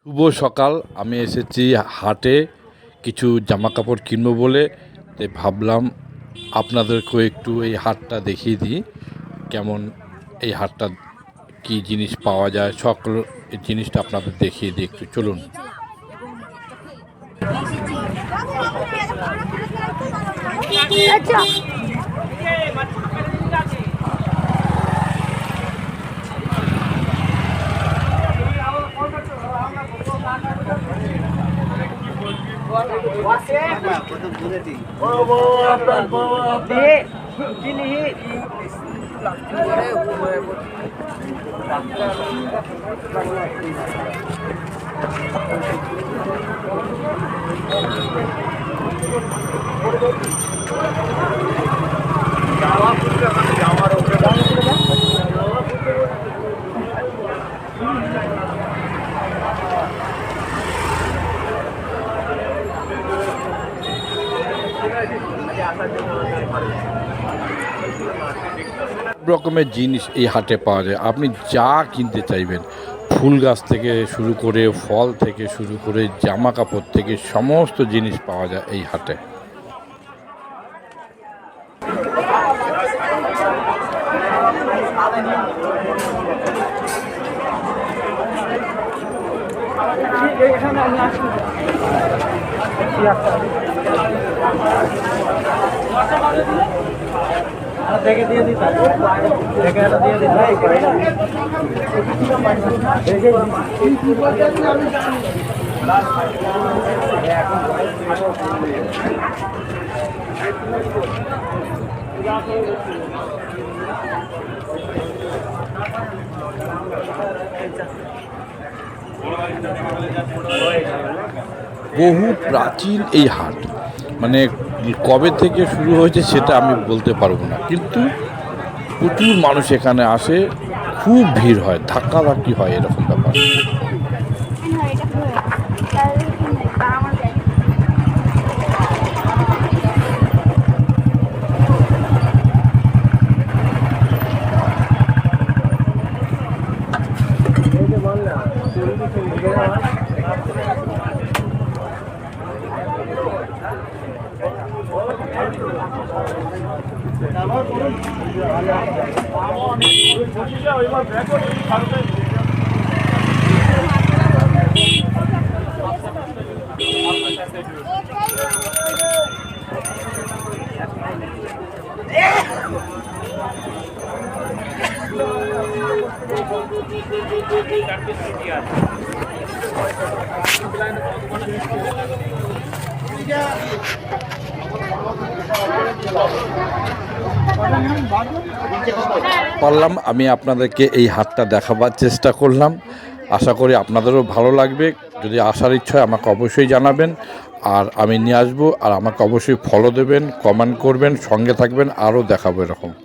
শুভ সকাল। আমি এসেছি হাটে কিছু জামা কাপড় কিনবো বলে, তাই ভাবলাম আপনাদেরকেও একটু এই হাটটা দেখিয়ে দিই। কেমন এই হাটটা, কি জিনিস পাওয়া যায়, সকল এই জিনিসটা আপনাদের দেখিয়ে দিই, একটু চলুন। রকমের জিনিস এই হাটে পাওয়া যায়, আপনি যা কিনতে চাইবেন, ফুল গাছ থেকে শুরু করে ফল থেকে শুরু করে জামা কাপড় থেকে সমস্ত জিনিস পাওয়া যায় এই হাটে। দেখে দিয়ে দিতে দেখে দিয়ে দিতে বহু প্রাচীন এই হাট, মানে কবে থেকে শুরু হয়েছে সেটা আমি বলতে পারবো না, কিন্তু প্রচুর মানুষ এখানে আসে, খুব ভিড় হয়, ধাক্কাধাক্কি হয়, এরকম ব্যাপার। পারলাম আমি আপনাদেরকে এই হাটটা দেখাবার চেষ্টা করলাম, আশা করি আপনাদেরও ভালো লাগবে। যদি আসার ইচ্ছা হয় আমাকে অবশ্যই জানাবেন, আর আমি নিয়ে আসবো, আর আমাকে অবশ্যই ফলো দেবেন, কমেন্ট করবেন, সঙ্গে থাকবেন, আরও দেখাবো এরকম।